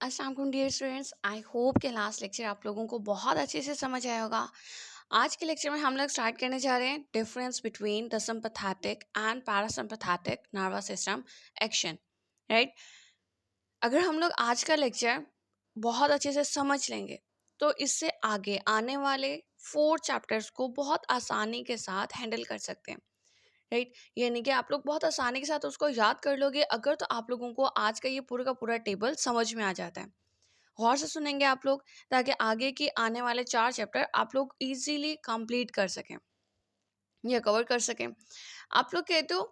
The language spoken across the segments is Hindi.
अस्सलाम वालेकुम डियर स्टूडेंट्स। आई होप कि लास्ट लेक्चर आप लोगों को बहुत अच्छे से समझ आया होगा। आज के लेक्चर में हम लोग स्टार्ट करने जा रहे हैं difference between the sympathetic and parasympathetic nervous system action. Right, अगर हम लोग आज का लेक्चर बहुत अच्छे से समझ लेंगे तो इससे आगे आने वाले 4 चैप्टर्स को बहुत आसानी के साथ हैंडल कर सकते हैं। राइट, यानी कि आप लोग बहुत आसानी के साथ उसको याद कर लोगे अगर तो आप लोगों को आज का ये पूरा का पूरा टेबल समझ में आ जाता है। गौर से सुनेंगे आप लोग ताकि आगे की आने वाले 4 चैप्टर आप लोग इजीली कंप्लीट कर सकें या कवर कर सकें। आप लोग कहते हो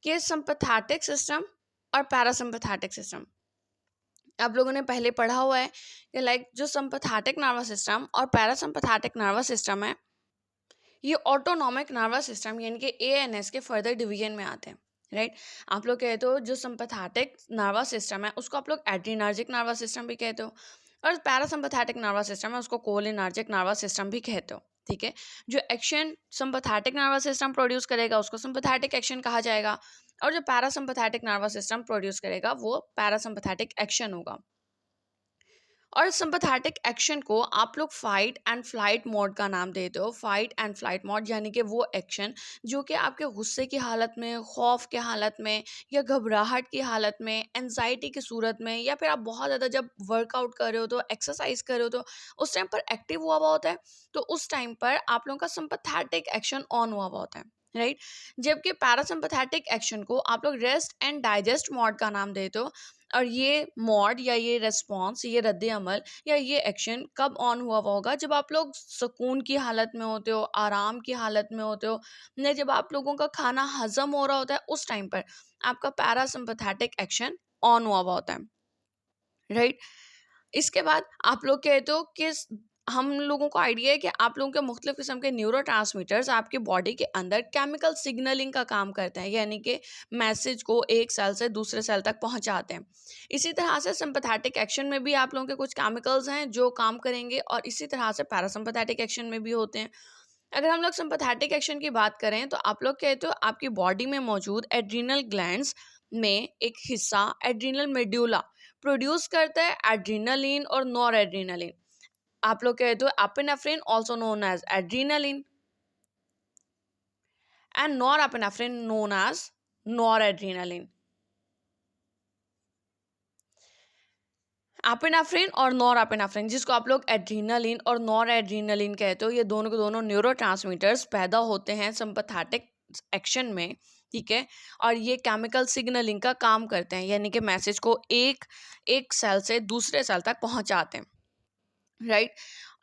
कि सिंपैथेटिक सिस्टम और पैरासिम्पैथेटिक सिस्टम आप लोगों ने पहले पढ़ा हुआ है कि लाइक जो सिंपैथेटिक नर्वस सिस्टम और पैरासिम्पैथेटिक नर्वस सिस्टम है ये ऑटोनॉमिक नर्वस सिस्टम यानी कि एएनएस के फर्दर डिवीजन में आते हैं। राइट, आप लोग कहते हो जो सिंपैथेटिक नर्वस सिस्टम है उसको आप लोग एड्रीनर्जिक नर्वस सिस्टम भी कहते हो और पैरासिम्पैथेटिक नर्वस सिस्टम है उसको कोलिनर्जिक नर्वस सिस्टम भी कहते हो। ठीक है, जो action sympathetic nervous system produce करेगा उसको सिंपैथेटिक एक्शन कहा जाएगा और जो पैरासिम्पैथेटिक नर्वस सिस्टम प्रोड्यूस करेगा वो पैरासिम्पैथेटिक एक्शन होगा। और सिंपैथेटिक एक्शन को आप लोग फाइट एंड फ्लाइट मोड का नाम देते हो। फाइट एंड फ्लाइट मोड यानी कि वो एक्शन जो कि आपके गुस्से की हालत में, खौफ की हालत में या घबराहट की हालत में, एंजाइटी की सूरत में या फिर आप बहुत ज़्यादा जब वर्कआउट कर रहे हो तो एक्सरसाइज कर रहे हो तो उस टाइम पर एक्टिव हुआ होता है। तो उस टाइम पर आप लोगों का सिंपैथेटिक एक्शन ऑन हुआ होता है। राइट, जबकि पैरासिम्पैथेटिक एक्शन को आप लोग रेस्ट एंड डाइजेस्ट मोड का नाम देते हो और ये मोड या ये रेस्पॉन्स, ये रद्द अमल या ये एक्शन कब ऑन हुआ होगा जब आप लोग सुकून की हालत में होते हो, आराम की हालत में होते हो, या जब आप लोगों का खाना हजम हो रहा होता है उस टाइम पर आपका पैरासिम्पैथेटिक एक्शन ऑन हुआ होता है। राइट, इसके बाद आप लोग कहते हो कि हम लोगों को आइडिया है कि आप लोगों के मुख्तलिफ किस्म के न्यूरोट्रांसमीटर्स आपके बॉडी के अंदर केमिकल सिग्नलिंग का काम करते हैं यानी कि मैसेज को एक सेल से दूसरे सेल तक पहुंचाते हैं। इसी तरह से सिंपैथेटिक एक्शन में भी आप लोगों के कुछ केमिकल्स हैं जो काम करेंगे और इसी तरह से पैरासिम्पैथेटिक एक्शन में भी होते हैं। अगर हम लोग सिंपैथेटिक एक्शन की बात करें तो आप लोग कहते हो आपकी बॉडी में मौजूद एड्रीनल ग्लैंड्स में एक हिस्सा एड्रीनल मेड्यूला प्रोड्यूस करता है एड्रीनलिन और नॉर एड्रीनलिन। आप लोग कहते हो epinephrine also known as adrenaline and norepinephrine known as noradrenaline. Epinephrine और नॉर एपिनेफ्रिन जिसको आप लोग एड्रीनलिन और नॉर एड्रीनलिन कहते हो ये दोनों के दोनों न्यूरोट्रांसमीटर्स पैदा होते हैं सिंपैथेटिक एक्शन में। ठीक है, और ये केमिकल सिग्नलिंग का काम करते हैं यानी कि मैसेज को एक सेल से दूसरे सेल तक पहुंचाते हैं। राइट,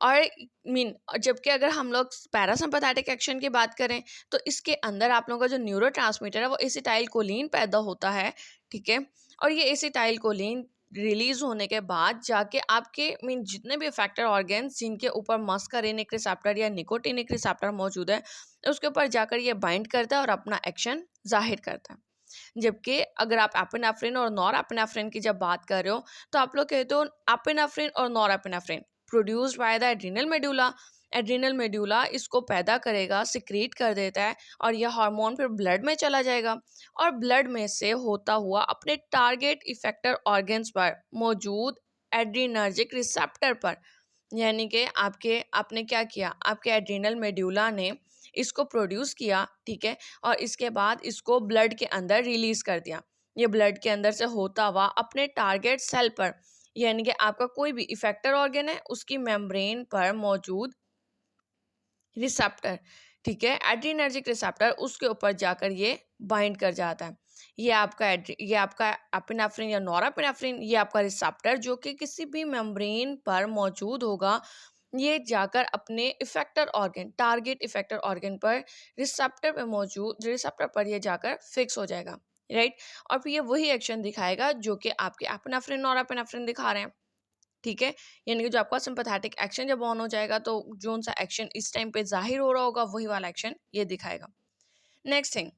और जबकि अगर हम लोग पैरासिम्पैथेटिक एक्शन की बात करें तो इसके अंदर आप लोगों का जो न्यूरोट्रांसमीटर है वो एसिटाइल कोलिन पैदा होता है। ठीक है, और ये एसिटाइल कोलिन रिलीज होने के बाद जाके आपके जितने भी इफेक्टर ऑर्गन्स जिनके ऊपर मस्कारेनिक रिसेप्टर या निकोटिनिक रिसेप्टर मौजूद है उसके ऊपर जाकर ये बाइंड करता है और अपना एक्शन जाहिर करता है। जबकि अगर आप एपिनेफ्रिन और नॉर एपिनेफ्रिन की जब बात कर रहे हो तो आप लोग कहते हो एपिनेफ्रिन और nor epinephrine produced by the adrenal medulla. Adrenal medulla इसको पैदा करेगा, सिक्रीट कर देता है और यह हार्मोन फिर ब्लड में चला जाएगा और ब्लड में से होता हुआ अपने टारगेट इफेक्टर ऑर्गन्स पर मौजूद एड्रीनर्जिक रिसेप्टर पर यानी कि आपने क्या किया, आपके एड्रीनल मेडुला ने इसको प्रोड्यूस किया। ठीक है, और इसके बाद इसको ब्लड के अंदर रिलीज कर दिया। ये ब्लड के अंदर से होता हुआ अपने टारगेट सेल पर यानी कि आपका कोई भी इफेक्टर ऑर्गन है उसकी मेम्ब्रेन पर मौजूद रिसेप्टर, ठीक है, एड्रीनर्जिक रिसेप्टर उसके ऊपर जाकर ये बाइंड कर जाता है। ये आपका एपिनेफ्रिन या नॉरएपिनेफ्रिन ये आपका रिसेप्टर जो कि किसी भी मेम्ब्रेन पर मौजूद होगा ये जाकर अपने effector organ target effector organ पर रिसेप्टर पर ये जाकर फिक्स हो जाएगा। राइट, और फिर ये वही एक्शन दिखाएगा जो कि आपके एपिनेफ्रिन नॉरएपिनेफ्रिन दिखा रहे हैं। ठीक है, यानी कि जो आपका सिंपैथेटिक एक्शन जब ऑन हो जाएगा तो जो सा एक्शन इस टाइम पे जाहिर हो रहा होगा वही वाला एक्शन ये दिखाएगा। नेक्स्ट थिंग,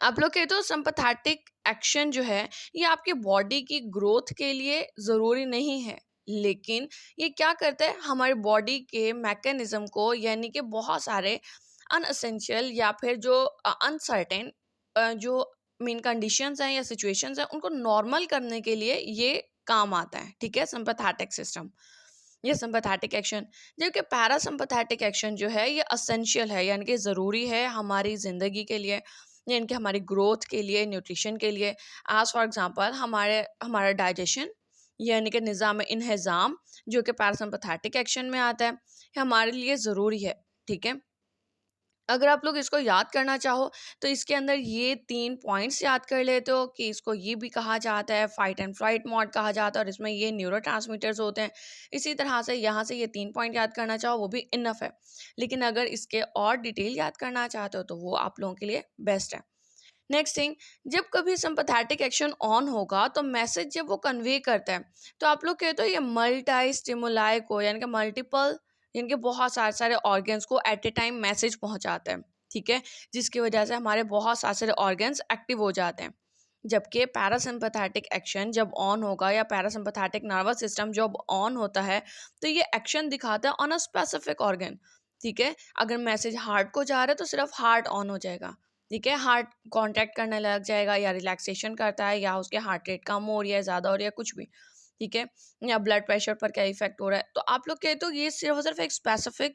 आप लोग कहते हो सिंपैथेटिक एक्शन जो है ये आपके बॉडी की ग्रोथ के लिए ज़रूरी नहीं है, लेकिन ये क्या करता है हमारे बॉडी के मैकेनिज्म को यानी कि बहुत सारे अनअसेंशियल या फिर जो अनसर्टेन जो कंडीशंस हैं या सिचुएशंस हैं उनको नॉर्मल करने के लिए ये काम आता है, ठीक है, सिंपैथेटिक सिस्टम, ये सिंपैथेटिक एक्शन। जबकि पैरासिम्पैथेटिक एक्शन जो है ये असेंशियल है, यानी कि ज़रूरी है हमारी ज़िंदगी के लिए, यानी कि हमारी ग्रोथ के लिए, न्यूट्रिशन के लिए। एज फॉर एग्जांपल हमारा डाइजेशन, यानी कि निज़ाम इंहज़ाम, जो कि पैरासिम्पैथेटिक एक्शन में आता है, ये हमारे लिए ज़रूरी है, ठीक है। अगर आप लोग इसको याद करना चाहो तो इसके अंदर ये 3 पॉइंट्स याद कर लेते हो कि इसको ये भी कहा जाता है, फाइट एंड फ्लाइट मोड कहा जाता है, और इसमें ये न्यूरोट्रांसमीटर्स होते हैं। इसी तरह से यहाँ से ये 3 पॉइंट याद करना चाहो वो भी इनफ है। लेकिन अगर इसके और डिटेल याद करना चाहते हो तो वो आप लोगों के लिए बेस्ट है। नेक्स्ट थिंग, जब कभी सिंपैथेटिक एक्शन ऑन होगा तो मैसेज जब वो कन्वे करता है तो आप लोग कहते हो ये मल्टी स्टिमुलाई को, यानी कि मल्टीपल, यानी कि बहुत सारे सारे ऑर्गन्स को एट ए टाइम मैसेज पहुंचाते हैं, ठीक है, जिसकी वजह से हमारे बहुत सारे सारे ऑर्गन्स एक्टिव हो जाते हैं। जबकि पैरासिम्पैथेटिक एक्शन जब ऑन होगा या पैरासिम्पैथेटिक नर्वस सिस्टम जब ऑन होता है तो ये एक्शन दिखाता है ऑन अ स्पेसिफिक ऑर्गन, ठीक है। अगर मैसेज हार्ट को जा रहा है तो सिर्फ हार्ट ऑन हो जाएगा, ठीक है, हार्ट कॉन्ट्रैक्ट करने लग जाएगा या रिलैक्सेशन करता है या उसके हार्ट रेट कम हो रही है, ज़्यादा हो रही है, कुछ भी, ठीक है, या ब्लड प्रेशर पर क्या इफेक्ट हो रहा है। तो आप लोग कहते हो ये सिर्फ और सिर्फ एक स्पेसिफिक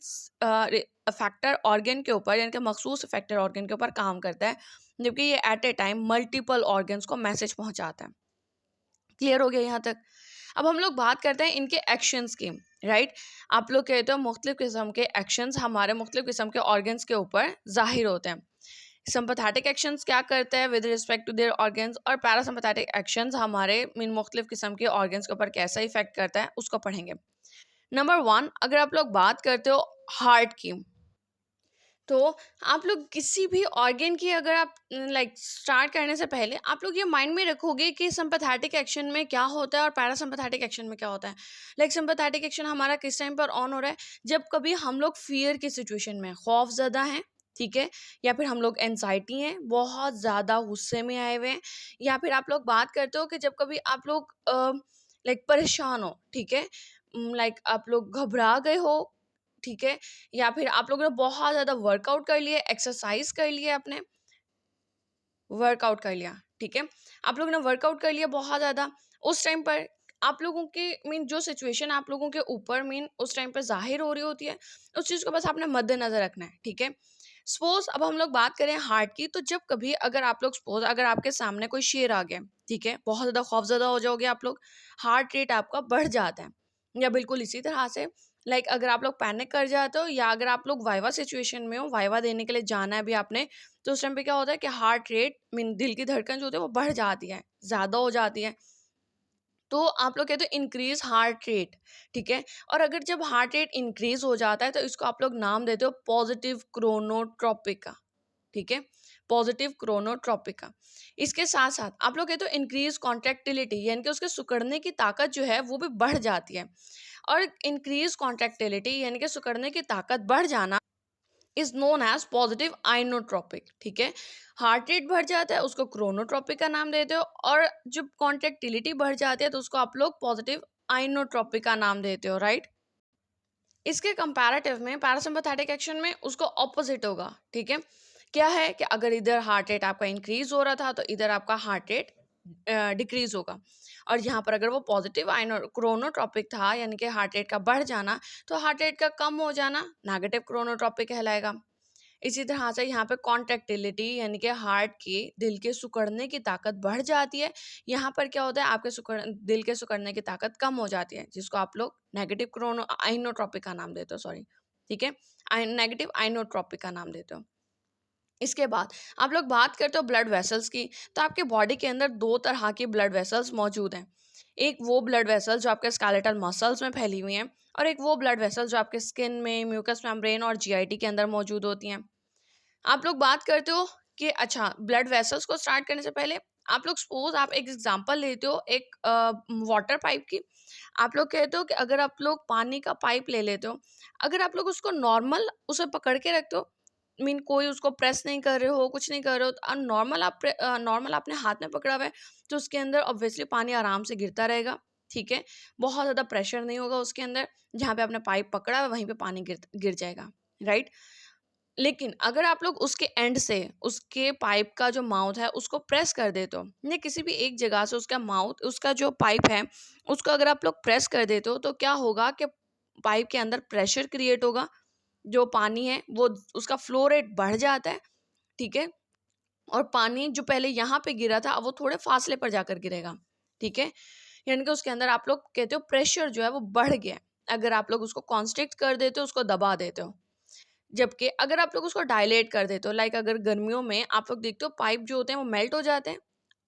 फैक्टर ऑर्गन के ऊपर, यानी कि मखसूस फैक्टर ऑर्गन के ऊपर काम करता है, जबकि ये at a time multiple organs को मैसेज पहुंचाता है। क्लियर हो गया यहाँ तक? अब हम लोग बात करते हैं इनके एक्शंस की, राइट। आप लोग कहते हो मुख्तलिफ किस्म के एक्शंस हमारे मुख्तलिफ किस्म के ऑर्गन्स के ऊपर जाहिर होते हैं। सिंपैथेटिक एक्शंस क्या करते हैं with respect to their organs, और पैरासिम्पैथेटिक एक्शंस हमारे इन मुख्तलिफ किस्म के ऑर्गन्स के ऊपर कैसा इफेक्ट करता है उसको पढ़ेंगे। नंबर 1, अगर आप लोग बात करते हो हार्ट की, तो आप लोग किसी भी ऑर्गन की अगर आप लाइक स्टार्ट करने से पहले आप लोग ये माइंड में रखोगे कि सिंपैथेटिक एक्शन में क्या होता है और पैरासिम्पैथेटिक एक्शन में क्या होता है। लाइक सिंपैथेटिक एक्शन हमारा किस टाइम पर ऑन हो रहा है, जब कभी हम लोग फियर की सिचुएशन में, खौफ ज़्यादा हैं, ठीक है, या फिर हम लोग एनजाइटी हैं, बहुत ज़्यादा गुस्से में आए हुए हैं, या फिर आप लोग बात करते हो कि जब कभी आप लोग लाइक परेशान हो, ठीक है, लाइक आप लोग घबरा गए हो, ठीक है, या फिर आप लोगों ने बहुत ज़्यादा वर्कआउट कर लिया, एक्सरसाइज कर लिया, आपने वर्कआउट कर लिया, ठीक है, आप लोगों ने वर्कआउट कर लिया बहुत ज़्यादा, उस टाइम पर आप लोगों के मीन जो सिचुएशन आप लोगों के ऊपर मीन उस टाइम पर जाहिर हो रही होती है, उस चीज़ को बस आपने मद्देनजर रखना है, ठीक है। सपोज अब हम लोग बात करें हार्ट की, तो जब कभी अगर आप लोग सपोज अगर आपके सामने कोई शेर आ गया, ठीक है, बहुत ज़्यादा खौफजदा हो जाओगे आप लोग, हार्ट रेट आपका बढ़ जाता है। या बिल्कुल इसी तरह से लाइक अगर आप लोग पैनिक कर जाते हो, या अगर आप लोग वाइवा सिचुएशन में हो, वाइवा देने के लिए जाना है अभी आपने, तो उस टाइम पे क्या होता है कि हार्ट रेट मीन दिल की धड़कन जो होती है वो बढ़ जाती है, ज़्यादा हो जाती है। तो आप लोग कहते हो इंक्रीज हार्ट रेट, ठीक है। और अगर जब हार्ट रेट इंक्रीज हो जाता है तो इसको आप लोग नाम देते हो पॉजिटिव क्रोनोट्रोपिका, ठीक है, पॉजिटिव क्रोनोट्रोपिका। इसके साथ साथ आप लोग कहते हो इंक्रीज कॉन्ट्रैक्टिलिटी, यानी कि उसके सिकुड़ने की ताकत जो है वो भी बढ़ जाती है। और इंक्रीज कॉन्ट्रैक्टिलिटी यानी कि सिकुड़ने की ताकत बढ़ जाना is known as positive inotropic, ठीक है। हार्ट रेट बढ़ जाता है उसको क्रोनोट्रोपिक का नाम देते हो, और जब कॉन्ट्रैक्टिलिटी बढ़ जाती है तो उसको आप लोग पॉजिटिव आइनोट्रोपिक का नाम देते हो, राइट। इसके कंपैरेटिव में पैरासिम्पैथेटिक एक्शन में उसको ऑपोजिट होगा, ठीक है। क्या है कि अगर इधर हार्ट रेट आपका इंक्रीज हो रहा था तो इधर आपका हार्ट रेट डिक्रीज होगा, और यहाँ पर अगर वो पॉजिटिव आइनो क्रोनोट्रॉपिक था यानी कि हार्ट रेट का बढ़ जाना, तो हार्ट रेट का कम हो जाना नेगेटिव क्रोनोट्रॉपिक कहलाएगा। इसी तरह से यहाँ पे कॉन्ट्रैक्टिलिटी यानी कि हार्ट की दिल के सिकुड़ने की ताकत बढ़ जाती है, यहाँ पर क्या होता है आपके दिल के सिकुड़ने की ताकत कम हो जाती है, जिसको आप लोग नेगेटिव क्रोनो आइनोट्रॉपिक का नाम देते हो, सॉरी, ठीक है, नेगेटिव आइनोट्रॉपिक का नाम देते हो। इसके बाद आप लोग बात करते हो ब्लड वेसल्स की, तो आपके बॉडी के अंदर 2 तरह की ब्लड वेसल्स मौजूद हैं। एक वो ब्लड वेसल्स जो आपके स्केलेटल मसल्स में फैली हुई हैं, और एक वो ब्लड वेसल्स जो आपके स्किन में, म्यूकस मेम्ब्रेन और जीआईटी के अंदर मौजूद होती हैं। आप लोग बात करते हो कि अच्छा ब्लड वेसल्स को स्टार्ट करने से पहले आप लोग सपोज आप एक एग्जांपल लेते हो एक वाटर पाइप की। आप लोग कहते हो कि अगर आप लोग पानी का पाइप ले लेते हो, अगर आप लोग उसको नॉर्मल उसे पकड़ के रखते हो, मीन कोई उसको प्रेस नहीं कर रहे हो, कुछ नहीं कर रहे हो, तो नॉर्मल आप नॉर्मल आपने हाथ में पकड़ा हुआ है, तो उसके अंदर ऑब्वियसली पानी आराम से गिरता रहेगा, ठीक है, बहुत ज़्यादा प्रेशर नहीं होगा उसके अंदर, जहाँ पे आपने पाइप पकड़ा है वहीं पे पानी गिर गिर जाएगा, राइट। लेकिन अगर आप लोग उसके एंड से उसके पाइप का जो माउथ है उसको प्रेस कर देते हो, या किसी भी एक जगह से उसका माउथ, उसका जो पाइप है उसको अगर आप लोग प्रेस कर देते हो, तो क्या होगा कि पाइप के अंदर प्रेशर क्रिएट होगा, जो पानी है वो उसका फ्लो रेट बढ़ जाता है, ठीक है। और पानी जो पहले यहाँ पे गिरा था अब वो थोड़े फासले पर जाकर गिरेगा, ठीक है। यानी कि उसके अंदर आप लोग कहते हो प्रेशर जो है वो बढ़ गया है। अगर आप लोग उसको कॉन्स्ट्रिक्ट कर देते हो, उसको दबा देते हो, जबकि अगर आप लोग उसको डायलेट कर देते हो, लाइक अगर गर्मियों में आप लोग देखते हो पाइप जो होते हैं वो मेल्ट हो जाते हैं,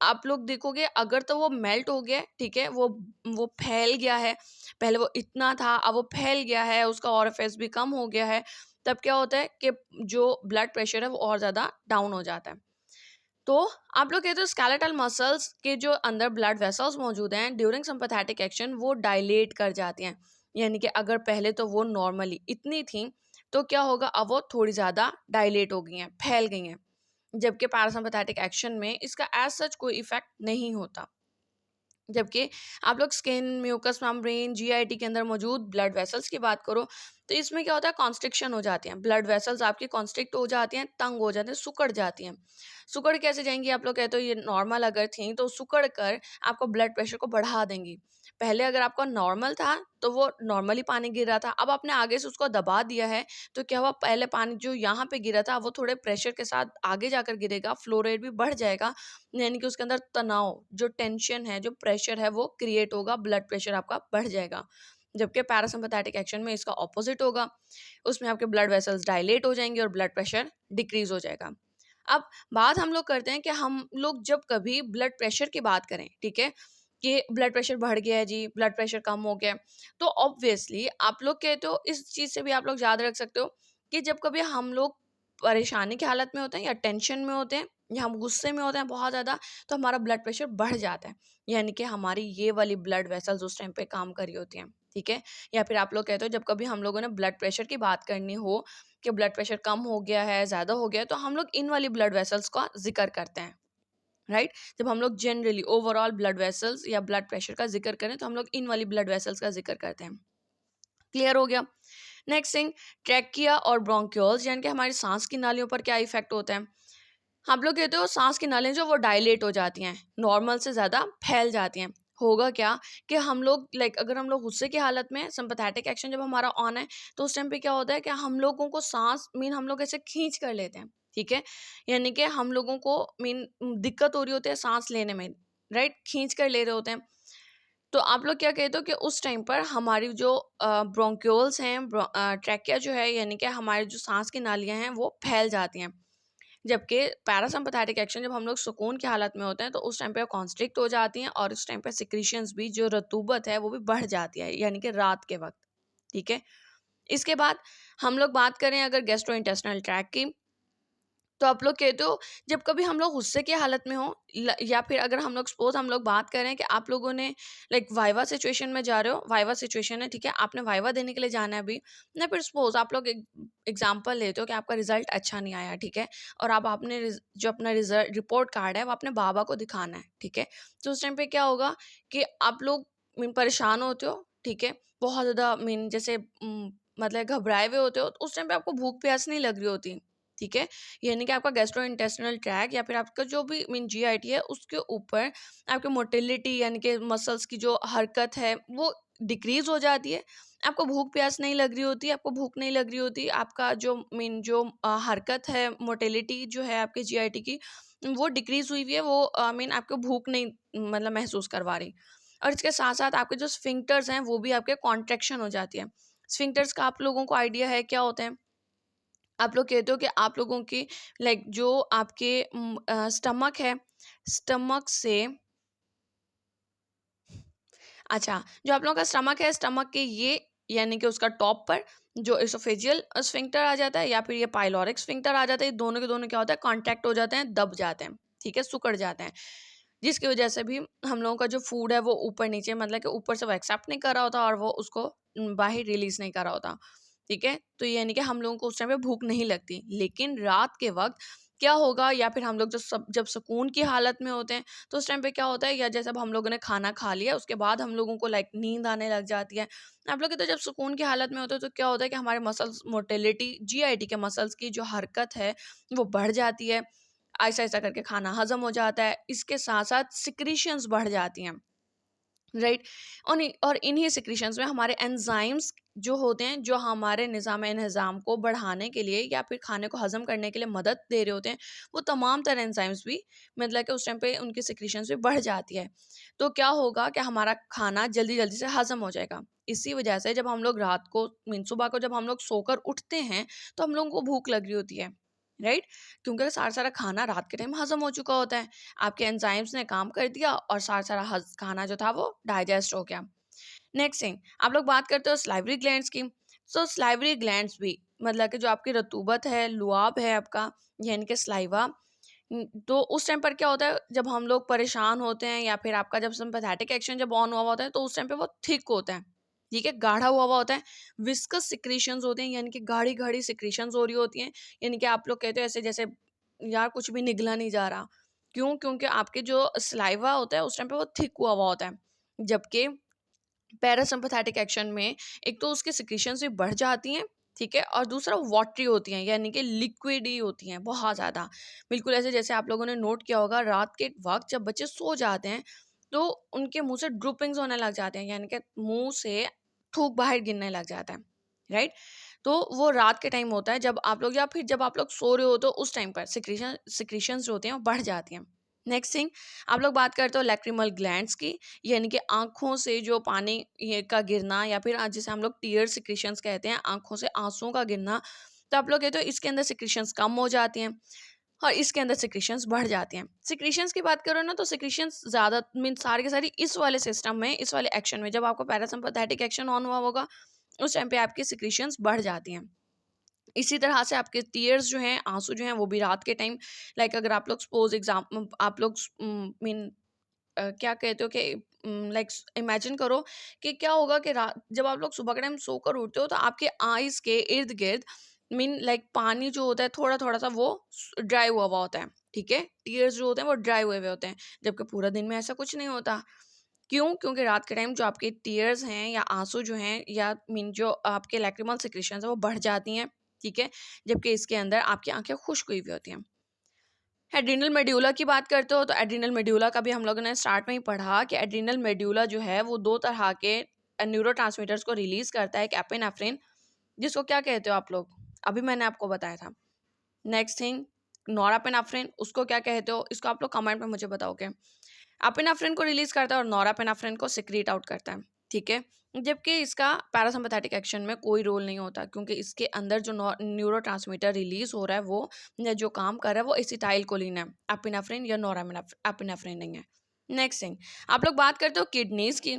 आप लोग देखोगे अगर तो वो मेल्ट हो गया है, ठीक है, वो फैल गया है, पहले वो इतना था अब वो फैल गया है, उसका ओरिफिस भी कम हो गया है, तब क्या होता है कि जो ब्लड प्रेशर है वो और ज़्यादा डाउन हो जाता है। तो आप लोग कहते हो स्केलेटल मसल्स के जो अंदर ब्लड वेसल्स मौजूद हैं ड्यूरिंग सिंपैथेटिक एक्शन वो डायलेट कर जाती हैं, यानी कि अगर पहले तो वो नॉर्मली इतनी थी तो क्या होगा, अब वो थोड़ी ज़्यादा डायलेट हो गई हैं, फैल गई हैं, जबकि पैरासिम्पैथेटिक एक्शन में इसका एज सच कोई इफेक्ट नहीं होता। जबकि आप लोग स्किन, म्यूकस मेम्ब्रेन, जीआईटी के अंदर मौजूद ब्लड वेसल्स की बात करो तो इसमें क्या होता है, कॉन्स्ट्रिक्शन हो जाती हैं, ब्लड वेसल्स आपकी कॉन्स्ट्रिक्ट हो जाती हैं, तंग हो जाते हैं, सिकुड़ जाती हैं। सिकुड़ कैसे जाएंगी, आप लोग कहते हो ये नॉर्मल अगर थी तो सिकुड़ कर आपको ब्लड प्रेशर को बढ़ा देंगी। पहले अगर आपका नॉर्मल था तो वो नॉर्मली पानी गिर रहा था, अब आपने आगे से उसको दबा दिया है, तो क्या हुआ, पहले पानी जो यहाँ पे गिरा था वो थोड़े प्रेशर के साथ आगे जाकर गिरेगा, फ्लो रेट भी बढ़ जाएगा, यानी कि उसके अंदर तनाव, जो टेंशन है, जो प्रेशर है वो क्रिएट होगा, ब्लड प्रेशर आपका बढ़ जाएगा। जबकि पैरासिम्पैथेटिक एक्शन में इसका ऑपोजिट होगा, उसमें आपके ब्लड वेसल्स डायलेट हो जाएंगे और ब्लड प्रेशर डिक्रीज हो जाएगा। अब बात हम लोग करते हैं कि हम लोग जब कभी ब्लड प्रेशर की बात करें, ठीक है, कि ब्लड प्रेशर बढ़ गया है जी, ब्लड प्रेशर कम हो गया है, तो ऑब्वियसली आप लोग कहते हो, इस चीज़ से भी आप लोग याद रख सकते हो कि जब कभी हम लोग परेशानी की हालत में होते हैं या टेंशन में होते हैं या हम गुस्से में होते हैं बहुत ज़्यादा, तो हमारा ब्लड प्रेशर बढ़ जाता है, यानी कि हमारी ये वाली ब्लड वेसल्स उस टाइम पे काम कर रही होती हैं, ठीक है। या फिर आप लोग कहते हो जब कभी हम लोगों ने ब्लड प्रेशर की बात करनी हो कि ब्लड प्रेशर कम हो गया है, ज़्यादा हो गया है, तो हम लोग इन वाली ब्लड वेसल्स का जिक्र करते हैं, राइट। जब हम लोग जनरली ओवरऑल ब्लड वेसल्स या ब्लड प्रेशर का जिक्र करें तो हम लोग इन वाली ब्लड वेसल्स का जिक्र करते हैं। क्लियर हो गया। नेक्स्ट थिंग, ट्रैकिया और ब्रोंक्यूल्स, यानी कि हमारी सांस की नालियों पर क्या इफेक्ट होता है। हम लोग कहते हो सांस की नालियाँ जो वो डायलेट हो जाती हैं, नॉर्मल से ज़्यादा फैल जाती हैं। होगा क्या कि हम लोग लाइक अगर हम लोग गुस्से की हालत में, सिंपैथेटिक एक्शन जब हमारा ऑन है, तो उस टाइम पे क्या होता है कि हम लोगों को सांस मीन हम लोग ऐसे खींच कर लेते हैं, ठीक है। यानी कि हम लोगों को मीन दिक्कत हो रही होती है सांस लेने में, राइट, खींच कर ले रहे होते हैं। तो आप लोग क्या कहते हो कि उस टाइम पर हमारी जो ब्रोंक्यूल्स हैं, ट्रैकिया जो है, यानी कि हमारी जो सांस की नालियाँ हैं वो फैल जाती हैं। जबकि पैरासिम्पैथेटिक एक्शन जब हम लोग सुकून की हालत में होते हैं तो उस टाइम पे कॉन्स्ट्रिक्ट हो जाती हैं और उस टाइम पे सिक्रीशंस भी, जो रतूबत है वो भी बढ़ जाती है, यानी कि रात के वक्त, ठीक है। इसके बाद हम लोग बात करें अगर गैस्ट्रोइंटेस्टिनल ट्रैक्ट की, तो आप लोग कहते हो जब कभी हम लोग गुस्से की हालत में हो, या फिर अगर हम लोग सपोज हम लोग बात करें कि आप लोगों ने लाइक वाइवा सिचुएशन में जा रहे हो, वाइवा सिचुएशन है, ठीक है, आपने वाइवा देने के लिए जाना है अभी, ना फिर सपोज आप लोग एग्जांपल लेते हो कि आपका रिजल्ट अच्छा नहीं आया, ठीक है, और अब आपने जो अपना रिजल्ट रिपोर्ट कार्ड है वो अपने बाबा को दिखाना है, ठीक है। तो उस टाइम पे क्या होगा कि आप लोग परेशान होते हो, ठीक है, बहुत ज़्यादा जैसे मतलब घबराए हुए होते हो, तो उस टाइम पे आपको भूख प्यास नहीं लग रही होती, ठीक है। यानी कि आपका गैस्ट्रोइंटेस्टिनल ट्रैक या फिर आपका जो भी जीआईटी है उसके ऊपर आपकी मोटिलिटी, यानी कि मसल्स की जो हरकत है वो डिक्रीज हो जाती है, आपको भूख प्यास नहीं लग रही होती, आपको भूख नहीं लग रही होती, आपका जो हरकत है, मोटिलिटी जो है आपके जीआईटी की वो डिक्रीज हुई हुई है, वो आपको भूख नहीं मतलब महसूस करवा रही। और इसके साथ साथ आपके जो स्फिंक्टर्स हैं वो भी आपके कॉन्ट्रेक्शन हो जाती है। स्फिंक्टर्स का आप लोगों को आइडिया है क्या होते हैं। आप लोग कहते हो कि आप लोगों की लाइक जो आपके स्टमक है, स्टमक से, अच्छा, जो आप लोगों का स्टमक है, स्टमक के ये यानी कि उसका टॉप पर जो एसोफेजियल स्फिंक्टर आ जाता है या फिर ये पाइलोरिक स्फिंक्टर आ जाता है, ये दोनों के दोनों क्या होता है, कांटेक्ट हो जाते हैं, दब जाते हैं, ठीक है, सिकुड़ जाते हैं, जिसकी वजह से भी हम लोगों का जो फूड है वो ऊपर नीचे मतलब कि ऊपर से वो एक्सेप्ट नहीं कर रहा होता और वो उसको बाहर रिलीज नहीं कर रहा होता, ठीक है। तो ये यानी कि हम लोगों को उस टाइम पे भूख नहीं लगती, लेकिन रात के वक्त क्या होगा, या फिर हम लोग जब सुकून की हालत में होते हैं तो उस टाइम पे क्या होता है, या जैसे अब हम लोगों ने खाना खा लिया उसके बाद हम लोगों को लाइक नींद आने लग जाती है। आप लोग तो जब सुकून की हालत में होते हैं तो क्या होता है कि हमारे मसल्स मोटिलिटी, जीआईटी के मसल्स की जो हरकत है वो बढ़ जाती है। ऐसा ऐसा करके खाना हजम हो जाता है, इसके साथ साथ सिक्रीशंस बढ़ जाती हैं, राइट। और इन्हीं सिक्रीशंस में हमारे एंजाइम्स जो होते हैं, जो हमारे निज़ाम को बढ़ाने के लिए या फिर खाने को हजम करने के लिए मदद दे रहे होते हैं, वो तमाम तरह एंजाइम्स भी मतलब कि उस टाइम पे उनकी सिक्रीशंस भी बढ़ जाती है। तो क्या होगा कि हमारा खाना जल्दी जल्दी से हजम हो जाएगा। इसी वजह से जब हम लोग रात को मीन सुबह को जब हम लोग सोकर उठते हैं तो हम लोगों को भूख लग रही होती है, राइट। क्योंकि सारा सारा खाना रात के टाइम हजम हो चुका होता है, आपके एंजाइम्स ने काम कर दिया और सारा सारा खाना जो था वो डाइजेस्ट हो गया। नेक्स्ट थिंग, आप लोग बात करते हो स्लाइवरी ग्लैंड्स की। सो स्लाइवरी ग्लैंड्स भी मतलब कि जो आपकी रतूबत है, लुआब है आपका, यानी कि स्लाइवा, तो उस टाइम पर क्या होता है जब हम लोग परेशान होते हैं या फिर आपका जब सिंपैथेटिक एक्शन जब ऑन हुआ होता है तो उस टाइम पे वो थिक होता है, ठीक है, गाढ़ा हुआ होता है। विस्कस सिक्रीशंस होते हैं, यानी कि गाढ़ी गाढ़ी सिक्रीशंस हो रही होती हैं। यानी कि आप लोग कहते हो ऐसे जैसे यार कुछ भी निगला नहीं जा रहा। क्यों? क्योंकि आपके जो स्लाइवा होता है उस टाइम पे वो थिक हुआ होता है। जबकि पैरासिम्पैथेटिक एक्शन में एक तो उसकी सिक्रीशंस भी बढ़ जाती हैं, ठीक है, और दूसरा वाटरी होती हैं, यानी कि लिक्विड ही होती हैं बहुत ज़्यादा। बिल्कुल ऐसे जैसे आप लोगों ने नोट किया होगा रात के वक्त जब बच्चे सो जाते हैं तो उनके मुंह से ड्रूपिंग्स होने लग जाते हैं, यानी कि मुंह से थूक बाहर गिरने लग जाता है, राइट। तो वो रात के टाइम होता है जब आप लोग या फिर जब आप लोग सो रहे हो तो उस टाइम पर सिक्रीशंस जो होती हैं वो बढ़ जाती हैं। नेक्स्ट थिंग, आप लोग बात करते हो लैक्रिमल ग्लैंड्स की, यानी कि आँखों से जो पानी ये का गिरना या फिर जिसे हम लोग टीयर सिक्रीशंस कहते हैं, आँखों से आँसुओं का गिरना। तो आप लोग कहते हो इसके अंदर सिक्रीशंस कम हो जाती हैं और इसके अंदर सिक्रीशंस बढ़ जाती हैं। सिक्रीशंस की बात करो ना तो सिक्रीशंस ज़्यादा मीन सारी की सारी इस वाले सिस्टम में, इस वाले एक्शन में जब आपको पैरासिम्पैथेटिक एक्शन ऑन हुआ होगा उस टाइम पे आपकी सिक्रीशंस बढ़ जाती हैं। इसी तरह से आपके टीयर्स जो हैं, आँसू जो हैं वो भी रात के टाइम लाइक अगर आप लोग सपोज़ एग्ज़ाम आप लोग मीन क्या कहते हो कि लाइक इमेजिन करो कि क्या होगा कि रात जब आप लोग सुबह के टाइम सोकर उठते हो तो आपके आईज के इर्द गिर्द मीन लाइक पानी जो होता है थोड़ा थोड़ा सा वो ड्राई हुआ होता है, ठीक है, टीयर्स जो होते हैं वो ड्राई हुए हुए होते हैं, जबकि पूरा दिन में ऐसा कुछ नहीं होता। क्यों? क्योंकि रात के टाइम जो आपके टीयर्स हैं या आंसू जो हैं या मीन जो आपके लैक्रिमल सिक्रीशंस है वो बढ़ जाती हैं, ठीक है, जबकि इसके अंदर आपकी आंखें खुश्क हुई हुई होती हैं। एड्रिनल मेड्यूला की बात करते हो तो एड्रिनल मेड्यूला का भी हम लोगों ने स्टार्ट में ही पढ़ा कि एड्रिनल मेड्यूला जो है वो दो तरह के न्यूरोट्रांसमीटर्स को रिलीज करता है, एक एपिनेफ्रिन जिसको क्या कहते हो आप लोग, अभी मैंने आपको बताया था। नेक्स्ट थिंग, नोरापेनेफ्रिन, उसको क्या कहते हो, इसको आप लोग कमेंट में मुझे बताओगे। एपिनेफ्रिन को रिलीज करता है और नोरापेनेफ्रिन को सिक्रीट आउट करता है, ठीक है, जबकि इसका पैरासिम्पैथेटिक एक्शन में कोई रोल नहीं होता क्योंकि इसके अंदर जो न्यूरोट्रांसमीटर रिलीज हो रहा है वो या जो काम कर रहा है वो एसिटाइल कोलिन है, एपिनेफ्रिन या नोरापेनेफ्रिन नहीं है। नेक्स्ट थिंग, आप लोग बात करते हो किडनीज की।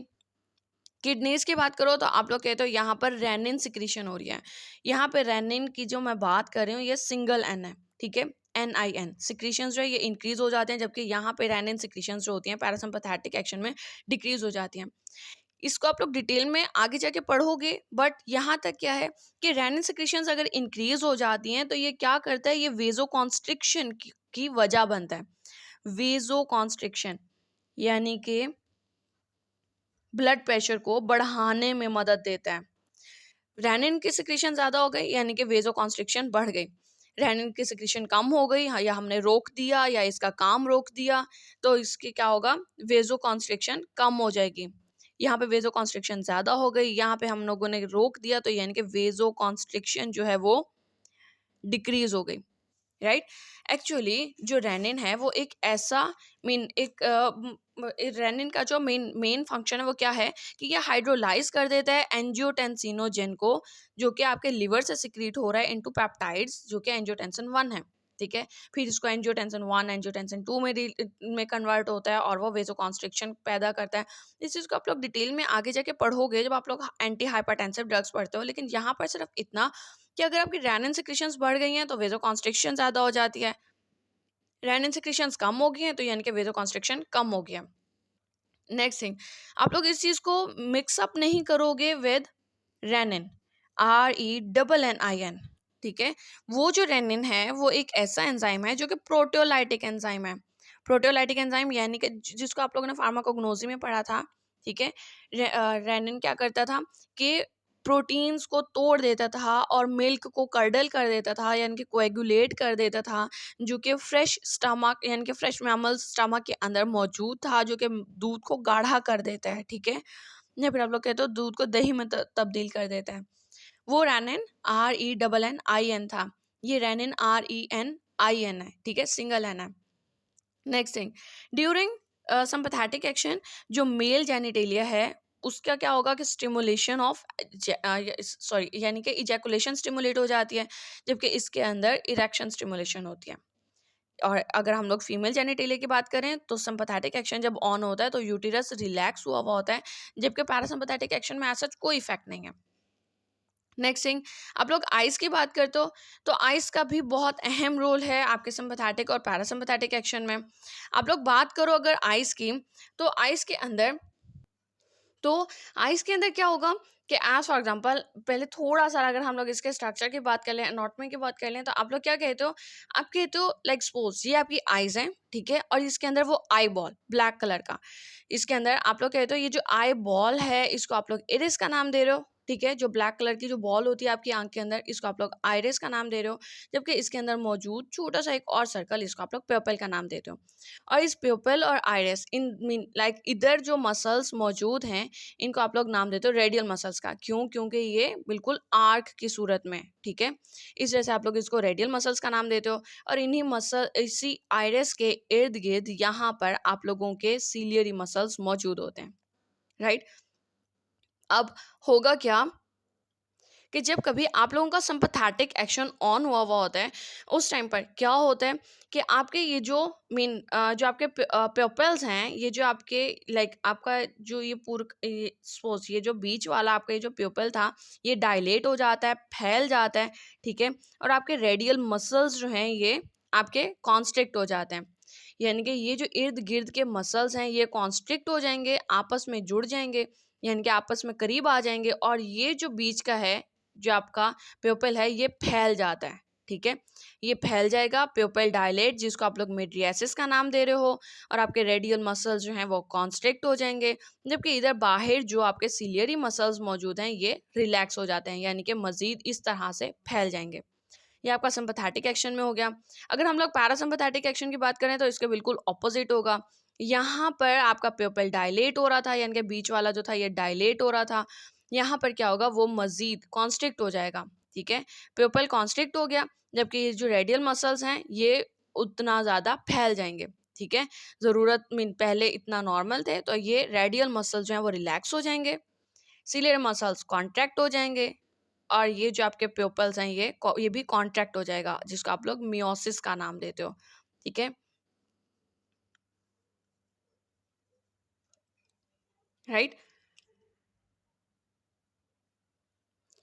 किडनीज की बात करो तो आप लोग कहते हो यहाँ पर रेनिन सिक्रीशन हो रही है। यहाँ पे रेनिन की जो मैं बात कर रही हूँ ये सिंगल एन है, ठीक है, NIN सिक्रीशंस जो है ये इंक्रीज हो जाते हैं, जबकि यहाँ पे रेनिन सिक्रीशंस जो होती हैं पैरासिम्पैथेटिक एक्शन में डिक्रीज हो जाती हैं। इसको आप लोग डिटेल में आगे जाके पढ़ोगे, बट यहाँ तक क्या है कि रेनिन सिक्रीशंस अगर इंक्रीज हो जाती हैं तो ये क्या करता है, ये वेजो कॉन्स्ट्रिक्शन की वजह बनता है। वेजो कॉन्स्ट्रिक्शन यानी कि ब्लड प्रेशर को बढ़ाने में मदद देता है। रेनिन की सिक्रीशन ज्यादा हो गई यानी कि वेजो कॉन्स्ट्रिक्शन बढ़ गई। रेनिन की सिक्रीशन कम हो गई या हमने रोक दिया या इसका काम रोक दिया तो इसके क्या होगा, वेजो कॉन्स्ट्रिक्शन कम हो जाएगी। यहाँ पे वेजो कॉन्स्ट्रिक्शन ज्यादा हो गई, यहाँ पे हम लोगों ने रोक दिया तो यानी कि वेजो कॉन्स्ट्रिक्शन जो है वो डिक्रीज हो गई, राइट। एक्चुअली जो रेनिन है वो एक ऐसा मीन एक रेनिन का जो मेन मेन फंक्शन है वो क्या है कि ये हाइड्रोलाइज कर देता है एंजियोटेंसिनोजेन को, जो कि आपके लिवर से सिक्रीट हो रहा है इनटू पेप्टाइड्स जो कि एंजियोटेंसिन 1 है, ठीक है। फिर इसको एंजियोटेंसिन 1 एंजियोटेंसिन 2 में कन्वर्ट होता है और वो वेसोकॉन्स्ट्रिक्शन पैदा करता है। इस चीज़ को आप लोग डिटेल में आगे जाके पढ़ोगे जब आप लोग एंटी हाइपरटेंसिव ड्रग्स पढ़ते हो, लेकिन यहाँ पर सिर्फ इतना कि अगर आपकी रेनिन सिक्रीशंस बढ़ गई हैं तो वेसोकॉन्स्ट्रिक्शन ज़्यादा हो जाती है, रेनिन सिक्रीशंस कम हो गई हैं तो यानी कि वेसोकॉन्स्ट्रिक्शन कम हो गया। नेक्स्ट थिंग, आप लोग इस चीज़ को मिक्सअप नहीं करोगे विद रेनिन, RENNIN, ठीक है। वो जो रेनिन है वो एक ऐसा एंजाइम है जो कि प्रोटियोलाइटिक एंजाइम है। प्रोटियोलाइटिक एंजाइम यानी कि जिसको आप लोगों ने फार्माकोग्नोसी में पढ़ा था, ठीक है। रेनिन क्या करता था कि प्रोटीन्स को तोड़ देता था और मिल्क को कर्डल कर देता था, यानी कि कोएगुलेट कर देता था, जो कि फ्रेश स्टमक यानी कि फ्रेश मैमल स्टमक के अंदर मौजूद था, जो कि दूध को गाढ़ा कर देता है, ठीक है। या फिर आप लोग कहते हो दूध को दही में तब्दील कर देता है। वो रेनिन RENNIN था। ये रेनिन RENIN है, ठीक है, सिंगल एन है। Next thing, during sympathetic action जो मेल जेनिटेलिया है उसका क्या होगा कि स्टिमुलेशन ऑफ सॉरी यानी कि इजैकुलेशन स्टिमुलेट हो जाती है, जबकि इसके अंदर इरेक्शन स्टिमुलेशन होती है। और अगर हम लोग फीमेल जेनिटेलिया की बात करें तो सिंपैथेटिक एक्शन जब ऑन होता है तो यूटिरस रिलैक्स हुआ होता है, जबकि पैरासिम्पैथेटिक एक्शन में ऐसा कोई इफेक्ट नहीं है। नेक्स्ट थिंग, आप लोग आइस की बात करते हो तो आइस का भी बहुत अहम रोल है आपके सिंपैथेटिक और पैरासिम्पैथेटिक एक्शन में। आप लोग बात करो अगर आइस की, तो आइस के अंदर क्या होगा कि एज फॉर एग्जांपल पहले थोड़ा सा अगर हम लोग इसके स्ट्रक्चर की बात कर लें, एनाटॉमी की बात कर लें, तो आप लोग क्या कहते हो, आप कहते हो लाइक सपोज ये आपकी आइज है, ठीक है, और इसके अंदर वो आई बॉल ब्लैक कलर का, इसके अंदर आप लोग कहते हो ये जो आई बॉल है इसको आप लोग इरिस का नाम दे रहे हो, ठीक है। जो ब्लैक कलर की जो बॉल होती है आपकी आंख के अंदर इसको आप लोग आइरिस का नाम दे रहे हो, जबकि इसके अंदर मौजूद छोटा सा एक और सर्कल इसको आप लोग प्यूपल का नाम देते हो। और इस प्यूपल और आइरिस इन मीन लाइक इधर जो मसल्स मौजूद हैं इनको आप लोग नाम देते हो रेडियल मसल्स का। क्यों? क्योंकि ये बिल्कुल आर्क की सूरत में, ठीक है, इस वजह से आप लोग इसको रेडियल मसल्स का नाम देते हो। और इन्हीं मसल इसी आइरिस के इर्द गिर्द यहाँ पर आप लोगों के सीलियरी मसल्स मौजूद होते हैं, राइट। अब होगा क्या कि जब कभी आप लोगों का सिंपैथेटिक एक्शन ऑन हुआ हुआ होता है उस टाइम पर क्या होता है कि आपके ये जो जो आपके प्यूपल्स हैं, ये जो आपके लाइक आपका जो ये पूरा सपोज ये जो बीच वाला आपका ये जो प्यूपल था ये डायलेट हो जाता है, फैल जाता है, ठीक है। और आपके रेडियल मसल्स जो हैं ये आपके कॉन्स्ट्रिक्ट हो जाते हैं, यानी कि ये जो इर्द गिर्द के मसल्स हैं ये कॉन्स्ट्रिक्ट हो जाएंगे, आपस में जुड़ जाएंगे, यानी कि आपस में करीब आ जाएंगे, और ये जो बीच का है जो आपका प्यूपल है ये फैल जाता है, ठीक है। ये फैल जाएगा, प्यूपल डायलेट जिसको आप लोग मिड्रियासिस का नाम दे रहे हो, और आपके रेडियल मसल्स जो हैं वो कॉन्स्ट्रिक्ट हो जाएंगे, जबकि इधर बाहर जो आपके सिलियरी मसल्स मौजूद हैं ये रिलैक्स हो जाते हैं, यानी कि मजीद इस तरह से फैल जाएंगे। ये आपका सिंपैथेटिक एक्शन में हो गया। अगर हम लोग पैरासिम्पैथेटिक एक्शन की बात करें तो इसके बिल्कुल ऑपोजिट होगा। यहाँ पर आपका प्यूपल डायलेट हो रहा था, यानी कि बीच वाला जो था ये डायलेट हो रहा था, यहाँ पर क्या होगा वो मजीद कॉन्स्ट्रिक्ट हो जाएगा, ठीक है। प्यूपल कॉन्स्ट्रिक्ट हो गया, जबकि ये जो रेडियल मसल्स हैं ये उतना ज़्यादा फैल जाएंगे, ठीक है। ज़रूरत मीन पहले इतना नॉर्मल थे तो ये रेडियल मसल्स जो हैं वो रिलैक्स हो जाएंगे, सिलियर मसल्स कॉन्ट्रैक्ट हो जाएंगे, और ये जो आपके प्यूपल्स हैं ये भी कॉन्ट्रैक्ट हो जाएगा, जिसको आप लोग मियोसिस का नाम देते हो, ठीक है, राइट।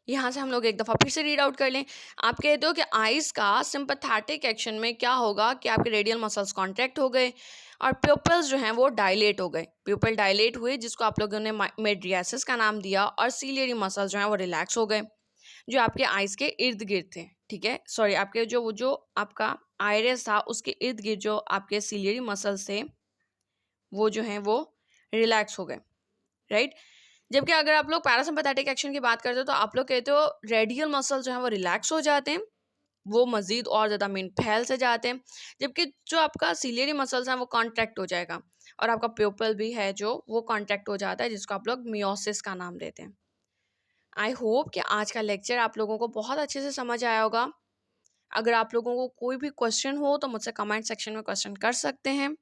यहाँ से हम लोग एक दफ़ा फिर से रीड आउट कर लें। आप कहते हो कि आइस का सिंपैथेटिक एक्शन में क्या होगा कि आपके रेडियल मसल्स कॉन्ट्रैक्ट हो गए और प्यूपल्स जो हैं वो डायलेट हो गए, प्यूपल डायलेट हुए जिसको आप लोगों ने मेड्रियासिस का नाम दिया, और सीलियरी मसल्स जो हैं वो रिलैक्स हो गए जो आपके आइस के इर्द गिर्द थे, ठीक है। सॉरी, आपके जो आपका आइरिस था उसके इर्द गिर्द जो आपके सीलियरी मसल्स थे वो जो हैं वो रिलैक्स हो गए, राइट। जबकि अगर आप लोग पैरासिम्पैथेटिक एक्शन की बात करते हो तो आप लोग कहते हो रेडियल मसल जो है वो रिलैक्स हो जाते हैं, वो मजीद और ज़्यादा मीन फैल से जाते हैं, जबकि जो आपका सीलियरी मसल्स हैं वो कॉन्ट्रैक्ट हो जाएगा, और आपका प्यूपल भी है जो वो कॉन्ट्रैक्ट हो जाता है, जिसको आप लोग मियोसिस का नाम देते हैं। आई होप कि आज का लेक्चर आप लोगों को बहुत अच्छे से समझ आया होगा। अगर आप लोगों को कोई भी क्वेश्चन हो तो मुझसे कमेंट सेक्शन में क्वेश्चन कर सकते हैं,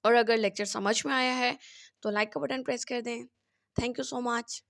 और अगर लेक्चर समझ में आया है तो लाइक का बटन प्रेस कर दें। Thank you so much.